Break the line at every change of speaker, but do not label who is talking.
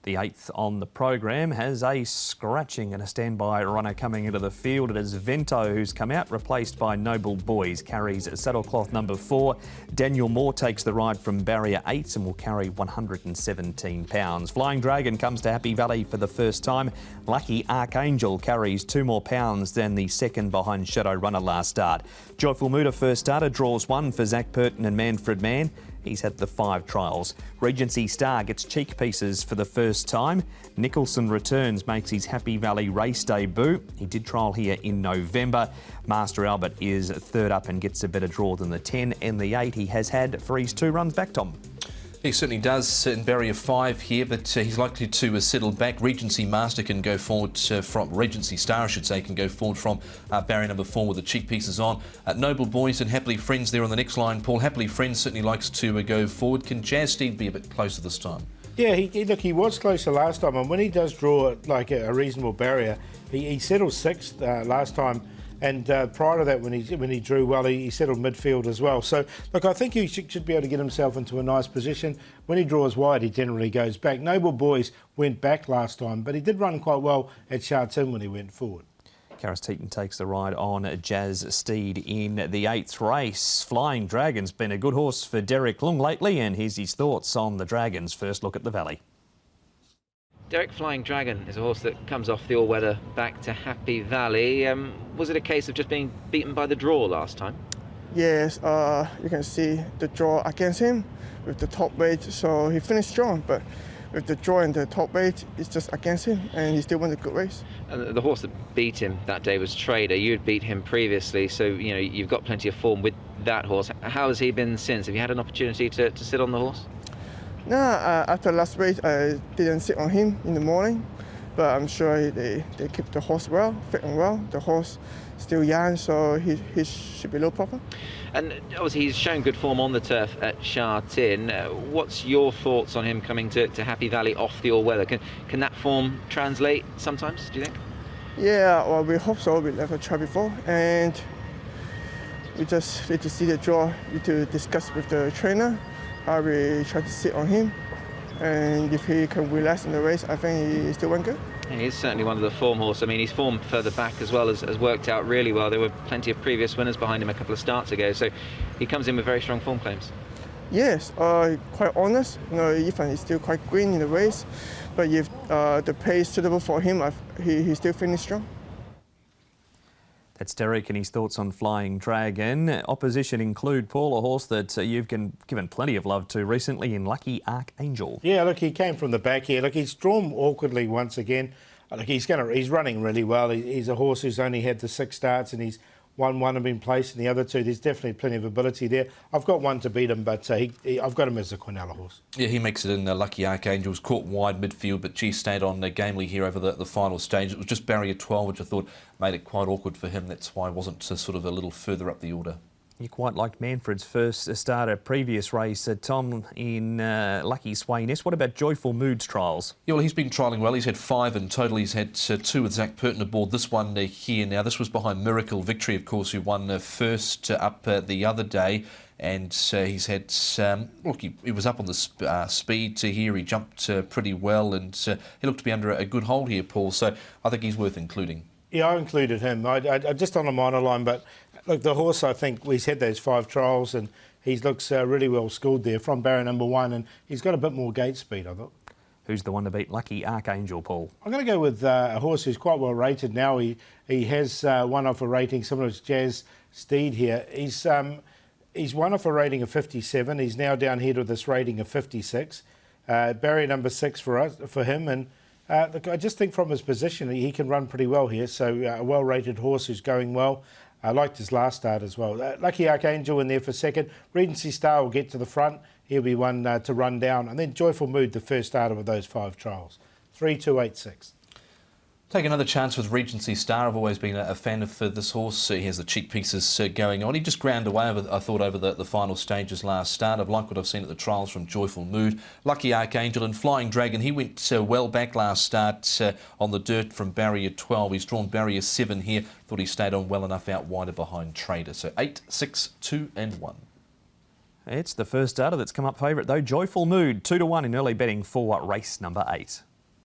The 8th on the program has a scratching and a standby runner coming into the field. It is Vento who's come out, replaced by Noble Boys. Carries saddlecloth number 4. Daniel Moore takes the ride from barrier 8 and will carry 117 pounds. Flying Dragon comes to Happy Valley for the first time. Lucky Archangel carries 2 more pounds than the second behind Shadow Runner last start. Joyful Mood, a first starter, draws 1 for Zach Purton and Manfred Mann. He's had the 5 trials. Regency Star gets cheek pieces for the first time. Nicholson returns, makes his Happy Valley race debut. He did trial here in November. Master Albert is third up and gets a better draw than the 10 and the 8 he has had for his 2 runs back, Tom.
He certainly does in barrier 5 here, but he's likely to settle back. Regency Master can go forward from Regency Star, I should say, can go forward from barrier number 4 with the cheek pieces on. Noble Boys and Happily Friends there on the next line. Paul, Happily Friends certainly likes to go forward. Can Jazz Steed be a bit closer this time?
Yeah, he was closer last time, and when he does draw like a reasonable barrier, he settled 6th last time. And prior to that, when he drew well, he settled midfield as well. So, look, I think he should be able to get himself into a nice position. When he draws wide, he generally goes back. Noble Boys went back last time, but he did run quite well at Sha Tin when he went forward.
Karis Teaton takes the ride on Jazz Steed in the 8th race. Flying Dragon's been a good horse for Derek Lung lately, and here's his thoughts on the Dragons' first look at the Valley.
Derek Flying Dragon is a horse that comes off the all-weather back to Happy Valley. Was it a case of just being beaten by the draw last time?
Yes, you can see the draw against him with the top weight, so he finished strong, but with the draw and the top weight, it's just against him, and he still won a good race.
And the horse that beat him that day was Trader. You had beat him previously, so you know you've got plenty of form with that horse. How has he been since? Have you had an opportunity to sit on the horse?
No, after last race, I didn't sit on him in the morning, but I'm sure they keep the horse well, fit and well. The horse still young, so he should be no problem.
And obviously he's shown good form on the turf at Sha Tin. What's your thoughts on him coming to Happy Valley off the all-weather? Can that form translate sometimes, do you think?
Yeah, well, we hope so. We've never tried before, and we just need to see the draw. We need to discuss with the trainer. I will try to sit on him, and if he can relax in the race, I think he still went good.
He's certainly one of the form horses. I mean, his form further back as well has worked out really well. There were plenty of previous winners behind him a couple of starts ago, so he comes in with very strong form claims.
Yes, quite honest. You know, even he's still quite green in the race, but if the pace suitable for him, he still finished strong.
That's Derek and his thoughts on Flying Dragon. Opposition include, Paul, a horse that you've given plenty of love to recently in Lucky Archangel.
Yeah, look, he came from the back here. Look, he's drawn awkwardly once again. Look, he's running really well. He's a horse who's only had the 6 starts and he's won 1 and been placed in the other 2. There's definitely plenty of ability there. I've got 1 to beat him, but I've got him as a Quinella horse.
Yeah, he makes it in. Lucky Archangel's caught wide midfield, but gee, stayed on gamely here over the final stage. It was just barrier 12, which I thought made it quite awkward for him. That's why I wasn't sort of a little further up the order.
You quite liked Manfred's first starter previous race, Tom, in Lucky Swayness. What about Joyful Moods trials?
Yeah, well, he's been trialling well. He's had 5 in total. He's had 2 with Zach Purton aboard. This one here now. This was behind Miracle Victory, of course, who won first up the other day. And he's had, look, he was up on the speed to here. He jumped pretty well, and he looked to be under a good hold here, Paul. So I think he's worth including.
Yeah, I included him. I just on a minor line, but look, the horse, I think he's had those 5 trials and he looks really well schooled there from barrier number 1, and he's got a bit more gate speed, I thought.
Who's the one to beat Lucky Archangel, Paul? I'm
going to go with a horse who's quite well rated now. He has won off a rating similar to Jazz Steed here. He's won off a rating of 57. He's now down here with this rating of 56. Barrier number 6 for him, and look, I just think from his position he can run pretty well here. So a well-rated horse who's going well. I liked his last start as well. Lucky Archangel in there for second. Regency Star will get to the front. He'll be one to run down. And then Joyful Mood, the first starter of those 5 trials. 3, 2, 8, 6.
Take another chance with Regency Star. I've always been a fan of this horse. He has the cheek pieces going on. He just ground away, I thought, over the final stages last start. I've liked what I've seen at the trials from Joyful Mood. Lucky Archangel and Flying Dragon. He went well back last start on the dirt from barrier 12. He's drawn barrier 7 here. Thought he stayed on well enough out wider behind Trader. So 8, 6, 2 and 1.
It's the first starter that's come up favourite though. Joyful Mood, 2 to 1 in early betting for race number 8.